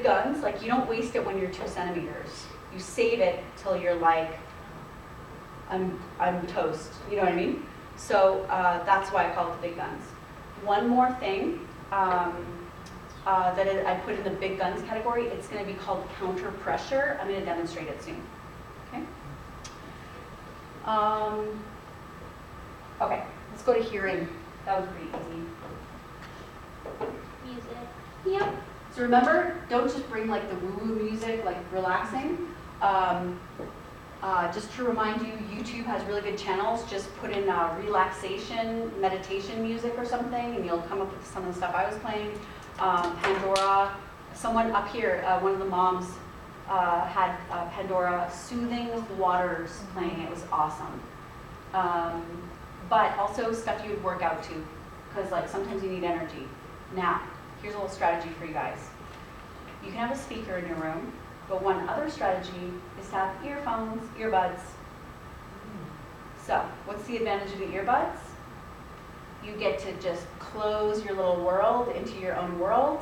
big guns, like you don't waste it when you're 2 centimeters. You save it till you're like, I'm toast, you know what I mean? So that's why I call it the big guns. One more thing that I put in the big guns category, it's going to be called counterpressure. I'm going to demonstrate it soon. Okay? Okay, let's go to hearing. That was pretty easy. Music. Yep. So remember, don't just bring like the woo-woo music, like relaxing. Just to remind you, YouTube has really good channels. Just put in relaxation, meditation music or something, and you'll come up with some of the stuff I was playing. Pandora. Someone up here, one of the moms had Pandora Soothing Waters playing. It was awesome. But also stuff you would work out to, because like sometimes you need energy. Now, here's a little strategy for you guys. You can have a speaker in your room, but one other strategy is to have earphones, earbuds. So, what's the advantage of the earbuds? You get to just close your little world into your own world.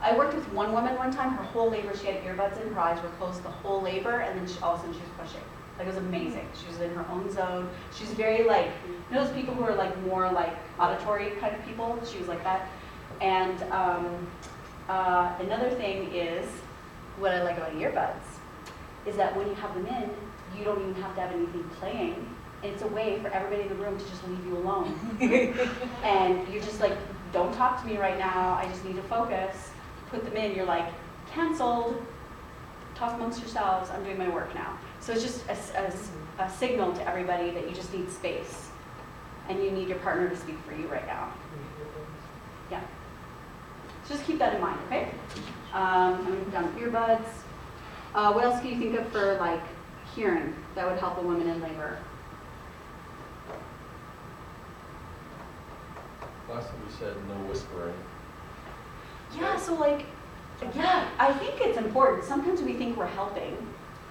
I worked with one woman one time, her whole labor, she had earbuds in, her eyes were closed the whole labor, and then all of a sudden she was pushing. Like, it was amazing. She was in her own zone. She's very like, you know those people who are like more like auditory kind of people? She was like that. And another thing is, what I like about earbuds, is that when you have them in, you don't even have to have anything playing. And it's a way for everybody in the room to just leave you alone. And you're just like, don't talk to me right now, I just need to focus. Put them in, you're like, canceled. Talk amongst yourselves, I'm doing my work now. So it's just a signal to everybody that you just need space. And you need your partner to speak for you right now. Yeah. So just keep that in mind, okay? I'm going to put down earbuds. What else can you think of for like hearing that would help a woman in labor? Last time you said no whispering. Yeah, so like, yeah, I think it's important. Sometimes we think we're helping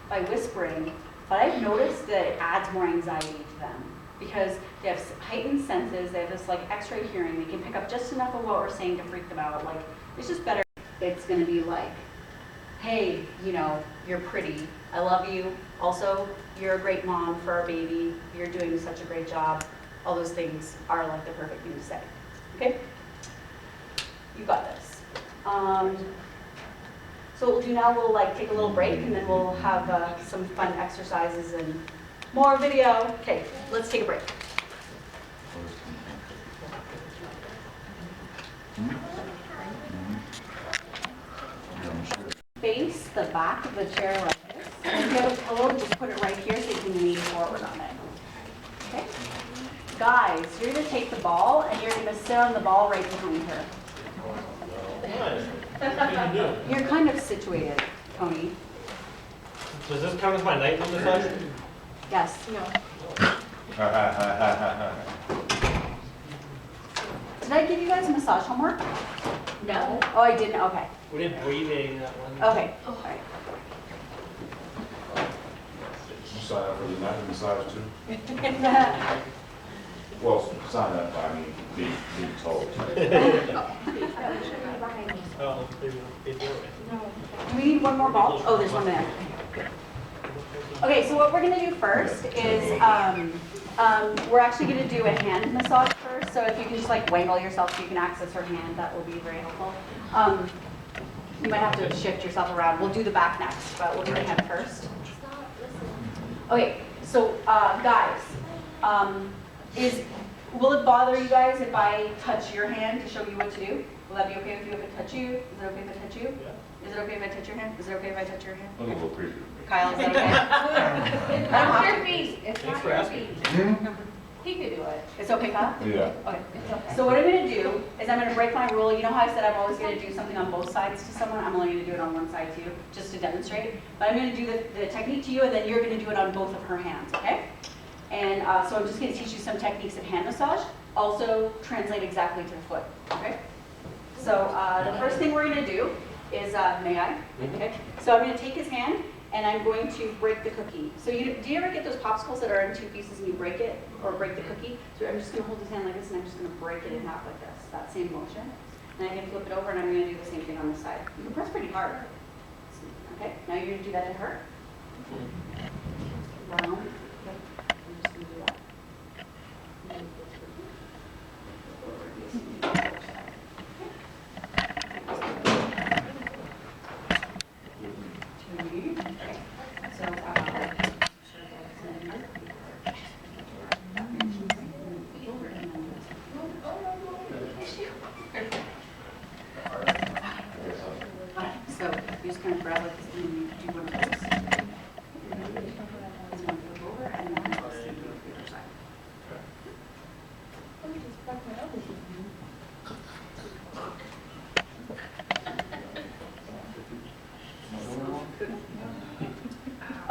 by whispering, but I've noticed that it adds more anxiety to them because they have heightened senses, they have this like x-ray hearing, they can pick up just enough of what we're saying to freak them out. Like, it's just better. It's gonna be like, hey, you know, you're pretty, I love you. Also, you're a great mom for our baby, you're doing such a great job. All those things are like the perfect thing to say, okay? You got this. So what we'll do now, we'll like take a little break and then we'll have some fun exercises and more video. Okay, let's take a break. Face the back of the chair like this. And if you have a pillow, just put it right here so you can lean forward on it. Okay? Guys, you're going to take the ball and you're going to sit on the ball right behind her. You're kind of situated, Tony. Does this count as my nightly massage? Yes. No. Did I give you guys massage homework? No. Oh, I didn't? Okay. We did breathing that one. Okay. All right. You sign up for the night massage too? Well, sign up, I mean, being told. Oh, they do it. Do we need one more ball? Oh, there's one there. Okay, so what we're going to do first is we're actually going to do a hand massage first. So if you can just like wangle yourself so you can access her hand, that will be very helpful. You might have to shift yourself around. We'll do the back next, but we'll do the hand first. Okay, so guys, will it bother you guys if I touch your hand to show you what to do? Will that be okay with you if I touch you? Is it okay if I touch you? Yeah. Is it okay if I touch your hand? Is it okay if I touch your hand? A little creepy. Kyle, is that okay? It's not your feet. It's Thanks not for your asking. feet. He could do it. It's okay, Kyle? Yeah. Okay. So what I'm going to do is I'm going to break my rule. You know how I said I'm always going to do something on both sides to someone? I'm only going to do it on one side too, just to demonstrate. But I'm going to do the technique to you, and then you're going to do it on both of her hands, okay? And so I'm just going to teach you some techniques of hand massage. Also translate exactly to the foot, okay? So the first thing we're going to do is, may I? Okay. So I'm going to take his hand, and I'm going to break the cookie. So do you ever get those popsicles that are in 2 pieces and you break it, or break the cookie? So I'm just going to hold his hand like this, and I'm just going to break it in half like this, that same motion. And I can flip it over and I'm gonna do the same thing on this side. You can press pretty hard. Okay, now you're gonna do that to her. Round. Okay. I'm just gonna do that. So you just kind of grab like this and you do one of those. And then flip over and then just do the other side.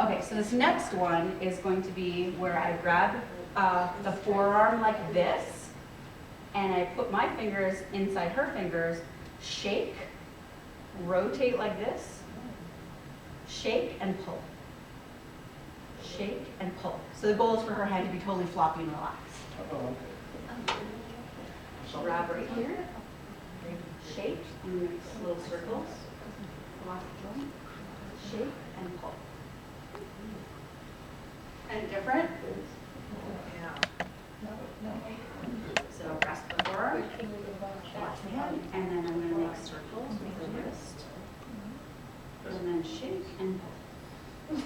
Okay, so this next one is going to be where I grab the forearm like this, and I put my fingers inside her fingers, shake, rotate like this, shake and pull. Shake and pull. So the goal is for her hand to be totally floppy and relaxed. Grab right here, shake, and make little circles. Shake and pull. Kind of different. So grasp the forearm, watch the hand, and then I'm going to make circles with the wrist. And then shake and pull.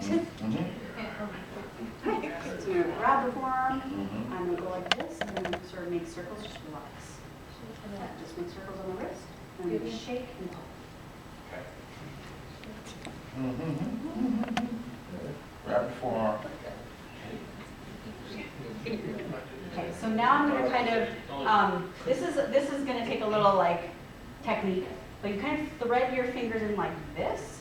So I'm going to grab the forearm, I'm going to go like this, and then sort of make circles, just relax. Just make circles on the wrist, and then shake and pull. Grab the forearm. Okay, so now I'm going to kind of, this is going to take a little like technique, but you kind of thread your fingers in like this.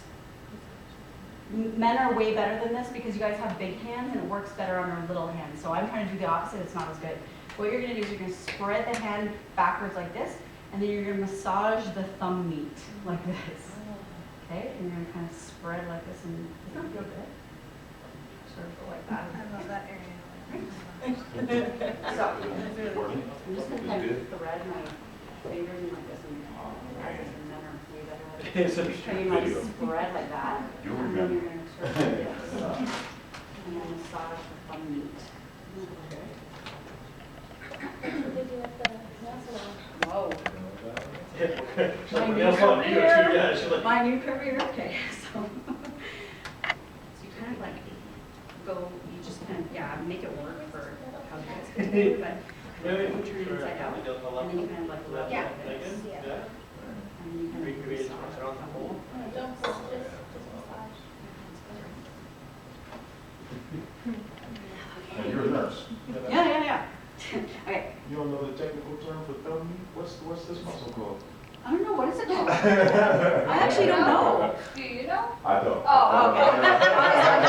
Men are way better than this because you guys have big hands and it works better on our little hands. So I'm trying to do the opposite, it's not as good. What you're going to do is you're going to spread the hand backwards like this, and then you're going to massage the thumb meat like this. Okay, and you're going to kind of spread like this, and it's not feel good. Sort of go like that. I love that area. So, I'm just going to kind of thread my fingers in like this, and men are way better at it. So you might spread like that, and then you're going to sort of do this, and then massage the thumb meat. Whoa. My new career, okay, so. So you kind of like go, you just kind of, yeah, make it work for how you guys can do it, but you turn it inside out, and then you kind of like rub Yeah. like this. Yeah. And then you kind of massage the whole. Don't pull, just massage. Now, you're a nurse. Yeah. Okay, You don't know the technical term for thumb meat? What's this muscle called? I don't know, what is it called? I actually don't know. Do you know? I don't. Oh, okay.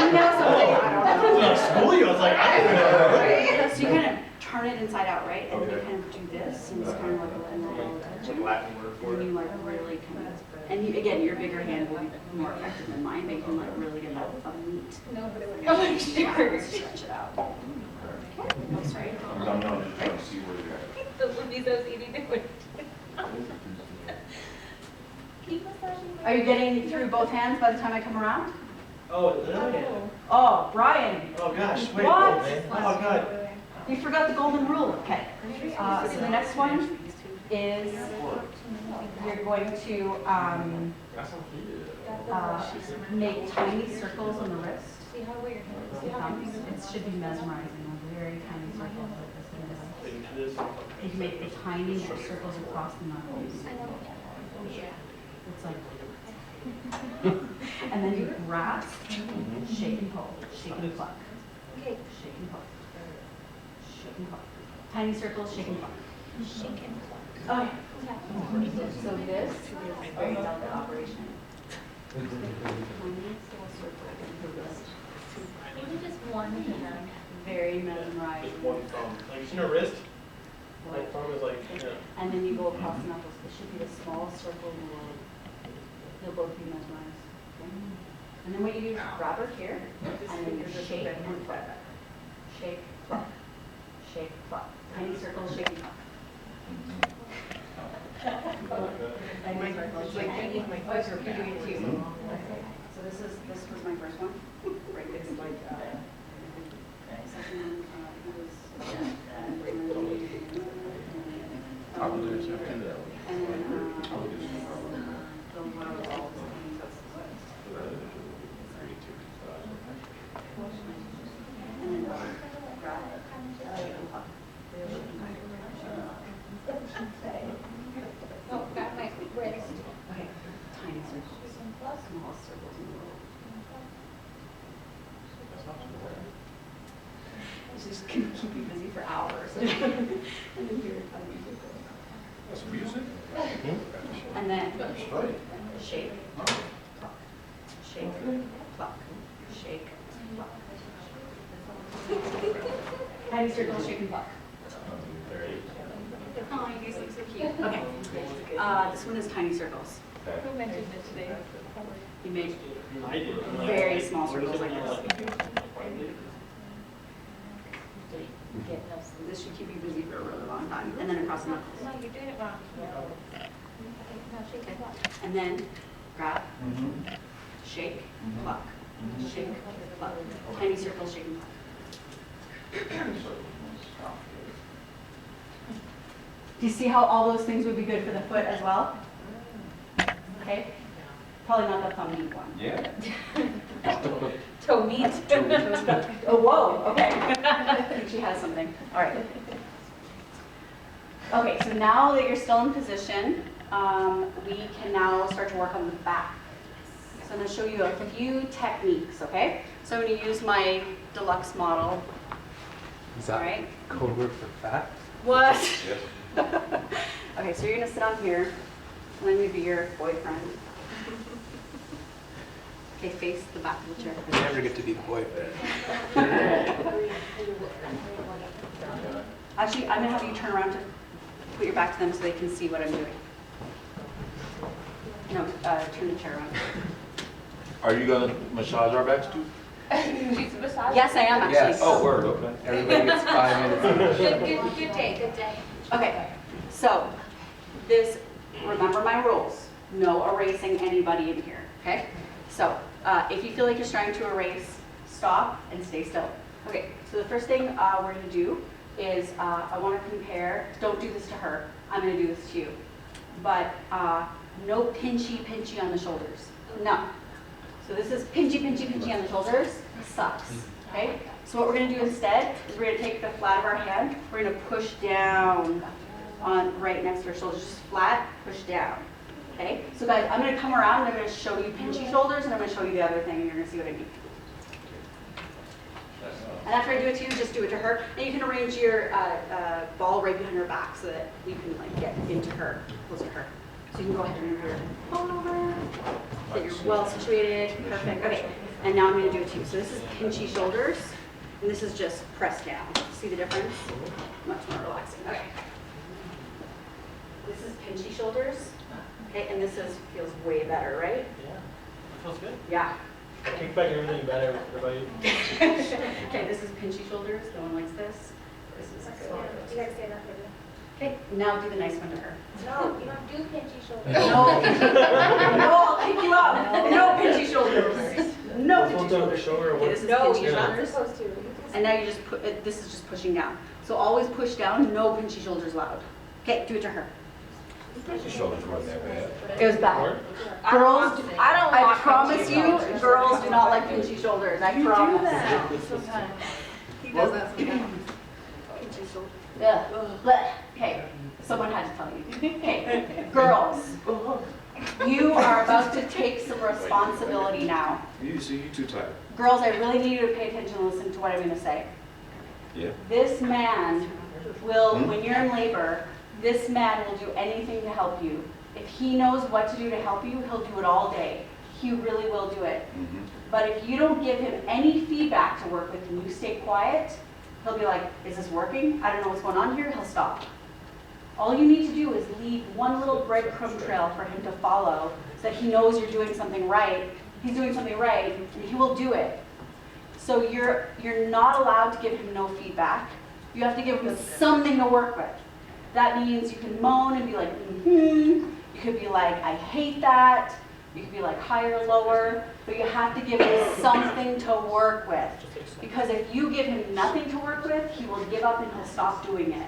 You know something, I don't know. Like school, you was like, I didn't know. Right? So you kind of turn it inside out, right? And then you kind of do this, and it's kind of like a little touch. Latin word And for then it. you like really kind of, and you, again, your bigger hand will be more effective than mine, but you can like really get that thumb meat. Nobody would Oh, know. stretch it out. Okay, oh, sorry. I'm not just trying to see where you're at. That would be so easy to do. Keep massaging. Are you getting through both hands by the time I come around? Oh, really? Oh, Brian, Oh, gosh, wait. What? Oh, man. Oh, God. you forgot the golden rule. Okay. So the next one is you're going to make tiny circles on the wrist. See how weird. See With how thumbs. It should be mesmerizing. Very tiny circles like this. You can make the tiny circles across the knuckles. I know. Yeah. It's like, and then you grasp, shake and pull, shake and pluck, Okay. shake and pull, shake and pluck. Tiny circles, shake and pluck. Shake and pluck. Okay. So this is a very delicate operation. Tiny little circle in the wrist. Maybe just one hand. Very mesmerizing. Just one thumb. Like, you seen her wrist? My thumb is like, yeah. And then you go across the knuckles. It should be the smallest circle in the world. They'll both be mesmerized. Okay? And then what you do is grab her here, and then you shake and pluck. Shake, pluck. Shake, pluck. Tiny circles, shake and pluck. So this was my first one. Right, it's like, second one, was. I would do it too. And then, the one was all the same, so it's- And then, grab, shake and pluck. Oh, got my wrist. Okay, tiny circles, smallest circles in the world. It's just gonna keep you busy for hours. And then you're tiny circles. That's music? And then That's right. shake, pluck, shake, pluck, shake, pluck. Tiny circles, shake and pluck. Oh, you guys look so cute. Okay. This one is tiny circles. Okay. Who mentioned it today? You make I did. very small circles like this. This should keep you busy for a really long time. And then across the knuckles. No, you're doing it wrong. Okay, now shake and pluck. And then grab, Mm-hmm. shake, pluck, shake, pluck. Tiny circles, shake and pluck. Do you see how all those things would be good for the foot as well? Okay? Probably not the thumb meat one. Yeah. Toe meat. Oh, whoa, okay. I think she has something. All right. Okay, so now that you're still in position, we can now start to work on the back. So I'm going to show you a few techniques, okay? So I'm going to use my deluxe model. Is All that right? code word for fat? What? Yes. Okay, so you're going to sit on here, and I'm going to be your boyfriend. Okay, face the back of the chair. I never get to be the boyfriend. Actually, I'm going to have you turn around to put your back to them so they can see what I'm doing. No, turn the chair around. Are you gonna massage our backs too? She's a massage. Yes, I am actually. Yes. Oh, word, okay. Everybody gets 5 minutes. Good day, good day. Okay, so this, remember my rules. No erasing anybody in here, okay? So if you feel like you're starting to erase, stop and stay still. Okay, so the first thing we're going to do is I want to compare, don't do this to her, I'm going to do this to you. But no pinchy on the shoulders. No. So this is pinchy on the shoulders. Sucks. Okay? So what we're going to do instead is we're going to take the flat of our hand, we're going to push down on right next to our shoulders. Just flat, push down. Okay? So guys, I'm going to come around and I'm going to show you pinchy shoulders and I'm going to show you the other thing and you're going to see what I mean. And after I do it to you, just do it to her. And you can arrange your ball right behind her back so that you can like get into her, close to her. So you can go ahead and move your phone over, that you're well situated, perfect. Okay, and now I'm going to do it to you. So this is pinchy shoulders, and this is just press down. See the difference? Much more relaxing. Okay. This is pinchy shoulders, okay, and this feels way better, right? Yeah, feels good. Yeah. Kick back everything better, everybody. Okay, this is pinchy shoulders. No one likes this. This is You good. gotta say that for me. Okay, now do the nice one to her. No, you don't do pinchy shoulders. No, no, I'll kick you up. No pinchy shoulders. No We're supposed to have pinchy the shoulders. shoulder or Okay, what? this is No, pinchy you're not shoulders. supposed to. And now you just put, this is just pushing down. So always push down, no pinchy shoulders loud. Okay, do it to her. Your shoulders weren't that bad. It was bad. Girls, I promise you, girls do not like pinchy shoulders. I promise. He does that sometimes. Yeah. But, okay, someone had to tell you. Okay, girls, you are about to take some responsibility now. You see, you too tight. Girls, I really need you to pay attention and listen to what I'm going to say. Yeah. This man will, when you're in labor, this man will do anything to help you. If he knows what to do to help you, he'll do it all day. He really will do it. Mm-hmm. But if you don't give him any feedback to work with and you stay quiet, he'll be like, is this working? I don't know what's going on here. He'll stop. All you need to do is leave one little breadcrumb trail for him to follow so that he knows you're doing something right. He's doing something right, and he will do it. So you're not allowed to give him no feedback. You have to give him something to work with. That means you can moan and be like, mm-hmm. You could be like, I hate that. You could be like higher, lower, but you have to give him something to work with. Because if you give him nothing to work with, he will give up and he'll stop doing it.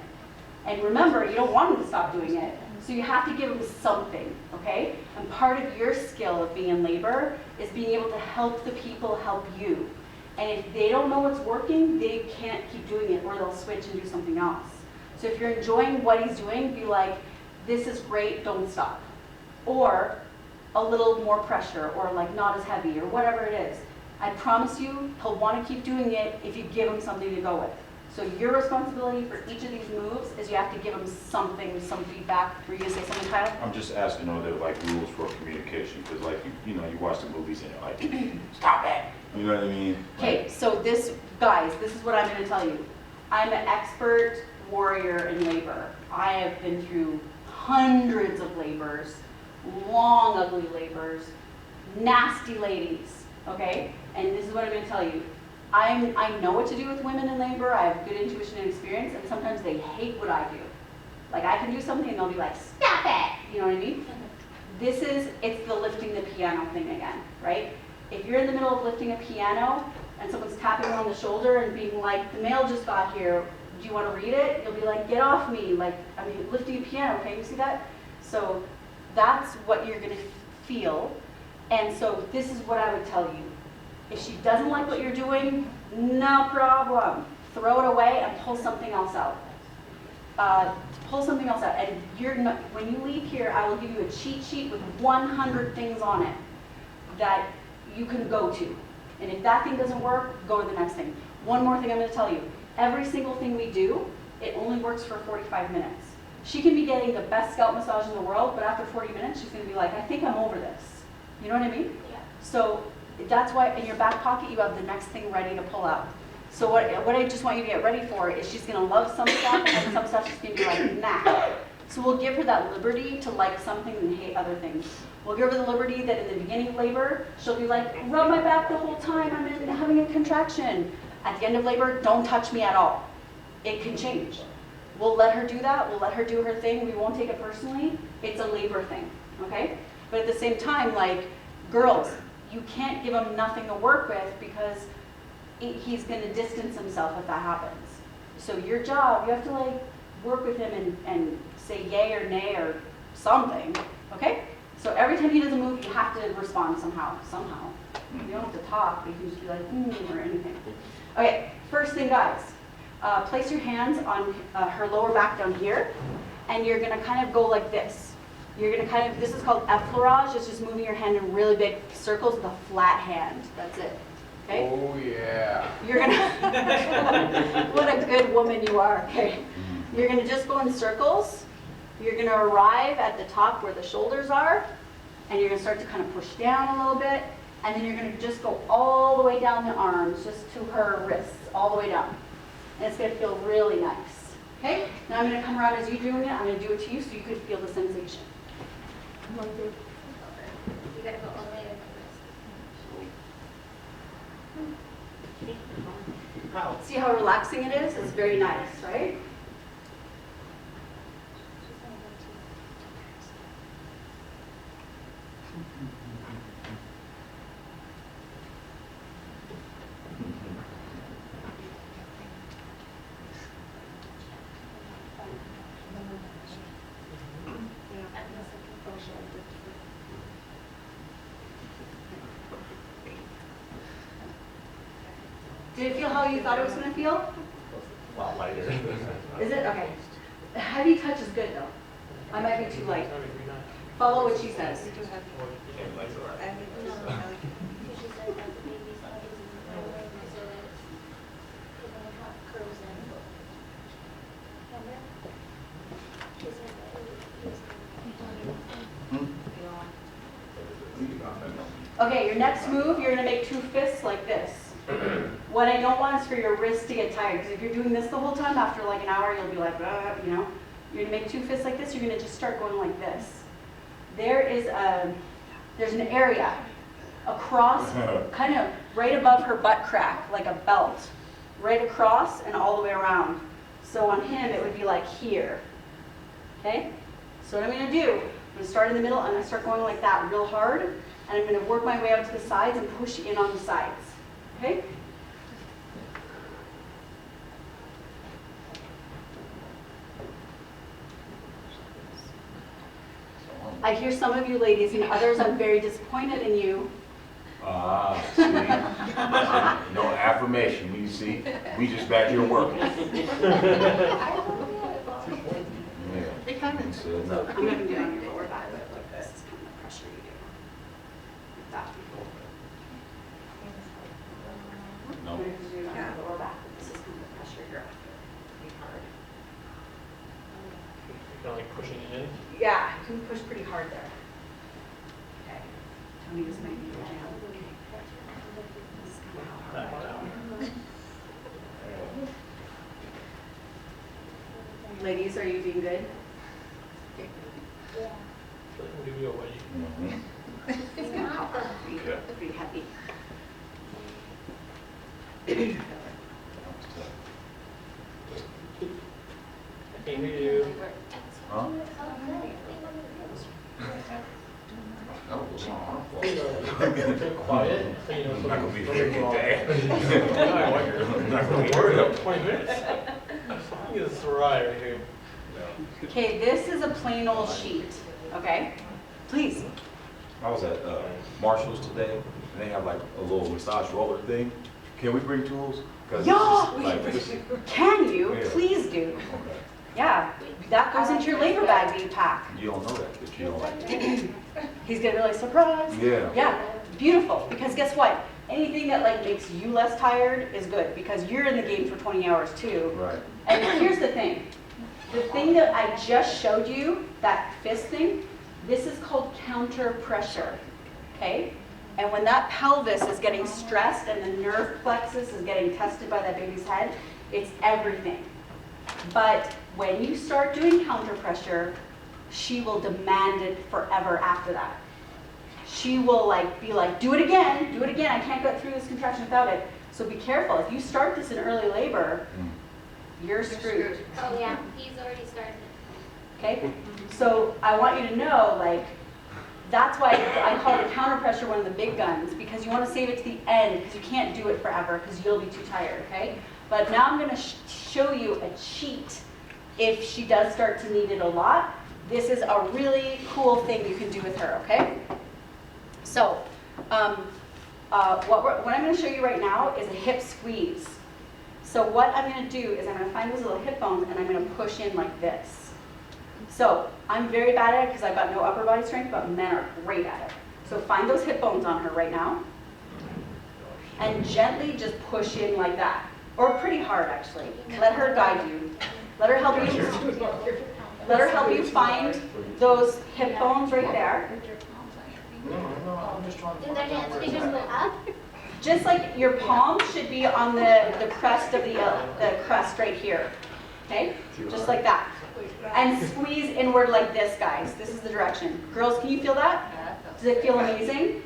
And remember, you don't want him to stop doing it. So you have to give him something, okay? And part of your skill of being in labor is being able to help the people help you. And if they don't know what's working, they can't keep doing it, or they'll switch and do something else. So if you're enjoying what he's doing, be like, this is great, don't stop. Or a little more pressure, or like not as heavy, or whatever it is. I promise you, he'll want to keep doing it if you give him something to go with. So your responsibility for each of these moves is you have to give him something, some feedback. Were you gonna say something, Kyle? I'm just asking, are there like rules for communication? Because like, you know, you watch the movies and you're like, stop it! You know what I mean? Okay, so this, guys, this is what I'm gonna tell you. I'm an expert warrior in labor. I have been through hundreds of labors, long, ugly labors, nasty ladies, okay? And this is what I'm gonna tell you. I know what to do with women in labor. I have good intuition and experience, and sometimes they hate what I do. Like I can do something and they'll be like, stop it! You know what I mean? It's the lifting the piano thing again, right? If you're in the middle of lifting a piano and someone's tapping you on the shoulder and being like, the mail just got here, do you want to read it? You'll be like, get off me. Like, I mean, lifting a piano, okay, you see that? So that's what you're gonna feel. And so this is what I would tell you. If she doesn't like what you're doing, no problem. Throw it away and pull something else out. Pull something else out. And when you leave here, I will give you a cheat sheet with 100 things on it that you can go to. And if that thing doesn't work, go to the next thing. One more thing I'm going to tell you. Every single thing we do, it only works for 45 minutes. She can be getting the best scalp massage in the world, but after 40 minutes, she's going to be like, I think I'm over this. You know what I mean? Yeah. So that's why in your back pocket, you have the next thing ready to pull out. So what I just want you to get ready for is she's going to love some stuff, and some stuff she's going to be like, nah. So we'll give her that liberty to like something and hate other things. We'll give her the liberty that in the beginning of labor, she'll be like, rub my back the whole time, I'm having a contraction. At the end of labor, don't touch me at all. It can change. We'll let her do that. We'll let her do her thing. We won't take it personally. It's a labor thing, okay? But at the same time, like, girls, you can't give him nothing to work with because he's going to distance himself if that happens. So your job, you have to like work with him and say yay or nay or something, okay? So every time he does a move, you have to respond somehow. You don't have to talk, but you can just be like, or anything. Okay, first thing, guys, place your hands on her lower back down here, and you're gonna kind of go like this. You're gonna kind of, this is called effleurage, it's just moving your hand in really big circles with a flat hand. That's it, okay? Oh, yeah. You're gonna, what a good woman you are, okay? You're gonna just go in circles. You're gonna arrive at the top where the shoulders are, and you're gonna start to kind of push down a little bit, and then you're gonna just go all the way down the arms, just to her wrists, all the way down. And it's gonna feel really nice, okay? Now I'm gonna come around as you're doing it, I'm gonna do it to you so you could feel the sensation. You gotta go all the way to Wow. See how relaxing it is? It's very nice, right? Did it feel how you thought it was going to feel? A lot lighter. Is it? Okay. Heavy touch is good though. I might be too light. Follow what she says. She said that the baby's not using the roller because it's gonna have curves in. Remember? She said that Okay, your next move, you're going to make 2 fists like this. What I don't want is for your wrist to get tired, because if you're doing this the whole time, after like an hour, you'll be like, you know. You're going to make 2 fists like this, you're going to just start going like this. There's an area across, kind of right above her butt crack, like a belt, right across and all the way around. So on him, it would be like here. Okay? So what I'm gonna do, I'm gonna start in the middle, I'm gonna start going like that real hard, and I'm gonna work my way out to the sides and push in on the sides. Okay? I hear some of you ladies and others, I'm very disappointed in you. See? No affirmation, you see? We just back here working. Yeah. They kind of. He said no. I'm not gonna do it on your lower back, but like this is kind of the pressure you do. Like that. No. I'm gonna do it on your lower back, but this is kind of the pressure you're after. Pretty hard. Kind of like pushing it in. Yeah, you can push pretty hard there. Okay. Tony, this might be your jam. Okay. This is kind of how Back hard I down. do. Ladies, are you doing good? We'll give you a wedgie. Mhm. It's gonna help. Okay. Pretty heavy. I can hear you. Huh? That was wrong. Quiet. So you know, I'm not gonna be something's here wrong. today. I'm not gonna be here. 20 minutes? I think it's right here. Okay, this is a plain old sheet, okay? Please. I was at Marshall's today, and they have like a little massage roller thing. Can we bring tools? 'Cause it's just, Yeah. like, this- Can you? Yeah. Please do. okay. Yeah, that goes into your labor bag that you pack. You don't know that you don't like. He's gonna be like, surprise. Yeah. Yeah, beautiful, because guess what? Anything that like makes you less tired is good, because you're in the game for 20 hours too. Right. And here's the thing that I just showed you, that fist thing, this is called counterpressure, okay? And when that pelvis is getting stressed and the nerve plexus is getting tested by that baby's head, it's everything. But when you start doing counterpressure, she will demand it forever after that. She will be like, do it again, I can't get through this contraction without it. So be careful, if you start this in early labor, you're screwed. Oh, yeah, he's already started. Okay, so I want you to know, that's why I call the counterpressure one of the big guns, because you want to save it to the end, because you can't do it forever, because you'll be too tired, okay? But now I'm going to show you a cheat if she does start to need it a lot. This is a really cool thing you can do with her, okay? So, what I'm going to show you right now is a hip squeeze. So what I'm going to do is I'm going to find those little hip bones and I'm going to push in like this. So I'm very bad at it because I've got no upper body strength, but men are great at it. So find those hip bones on her right now and gently just push in like that. Or pretty hard actually. Let her guide you. Let her help you find those hip bones right there. And their hands fingers go up. Just like your palm should be on the crest of the crest right here. Okay? Just like that. And squeeze inward like this, guys. This is the direction. Girls, can you feel that? Does it feel amazing?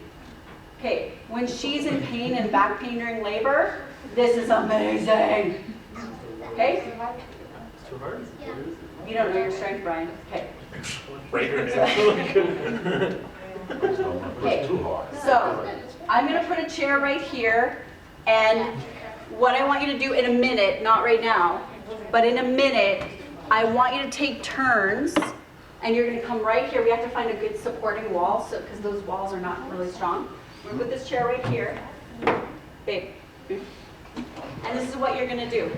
Okay, when she's in pain and back pain during labor, this is amazing. Okay? It's too hard. Yeah. You don't know your strength, Brian. Okay. Break her Just don't want to push too hard. So, I'm going to put a chair right here, and what I want you to do in a minute, not right now, but in a minute, I want you to take turns, and you're going to come right here. We have to find a good supporting wall, because those walls are not really strong. We're going to put this chair right here. Babe. And this is what you're going to do.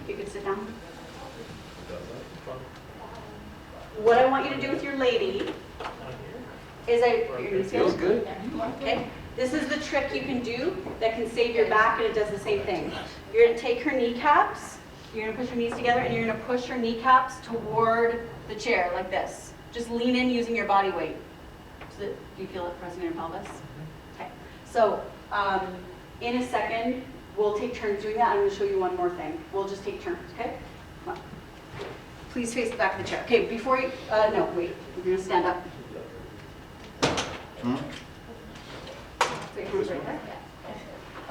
You could sit down. What I want you to do with your lady is your knees Feels good. Okay, this is the trick you can do that can save your back, and it does the same thing. You're going to take her kneecaps, you're going to push your knees together, and you're going to push her kneecaps toward the chair like this. Just lean in using your body weight. Do you feel it pressing your pelvis? Okay, so in a second, we'll take turns doing that. I'm going to show you one more thing. We'll just take turns, okay? Come on. Please face the back of the chair. Okay, before you, no, wait, you're going to stand up. Put your hands right there.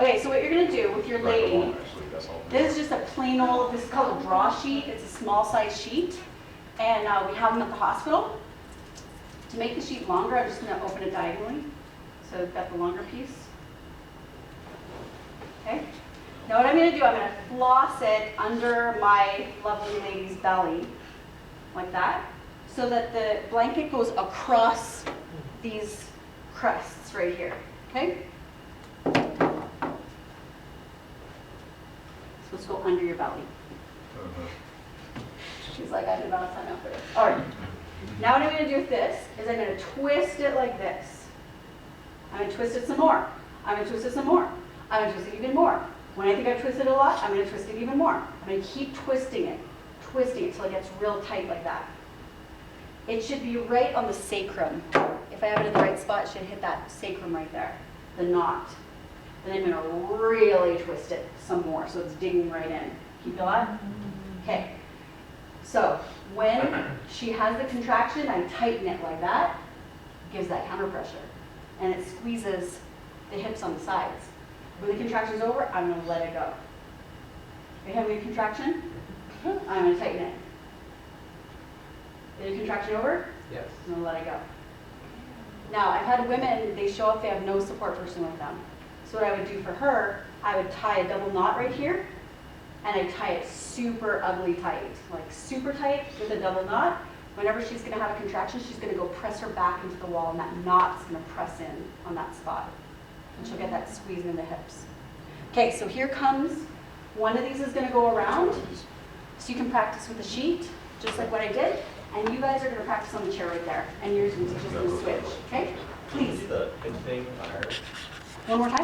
Okay, so what you're going to do with your lady that's all. This is just a plain old, this is called a draw sheet. It's a small size sheet. And we have them at the hospital. To make the sheet longer, I'm just going to open it diagonally. So I've got the longer piece. Okay. Now what I'm going to do, I'm going to floss it under my lovely lady's belly, like that, so that the blanket goes across these crests right here. Okay? So let's go under your belly. She's like, I did not sign up for this. All right. Now what I'm going to do with this is I'm going to twist it like this. I'm going to twist it some more. I'm going to twist it some more. I'm going to twist it even more. When I think I've twisted it a lot, I'm going to twist it even more. I'm going to keep twisting it till it gets real tight like that. It should be right on the sacrum. If I have it in the right spot, it should hit that sacrum right there, the knot. Then I'm going to really twist it some more so it's digging right in. Keep that? Okay. So when she has the contraction, I tighten it like that, gives that counterpressure, and it squeezes the hips on the sides. When the contraction's over, I'm going to let it go. Are you having a contraction? I'm going to tighten it. Is your contraction over? Yes. I'm going to let it go. Now, I've had women, they show up, they have no support person with them. So what I would do for her, I would tie a double knot right here, and I tie it super ugly tight, like super tight with a double knot. Whenever she's going to have a contraction, she's going to go press her back into the wall, and that knot's going to press in on that spot. And she'll get that squeezing in the hips. Okay, so here comes, one of these is going to go around, so you can practice with the sheet, just like what I did, and you guys are going to practice on the chair right there, and yours is just going to switch, okay? Please. See the pin thing on her? One more time.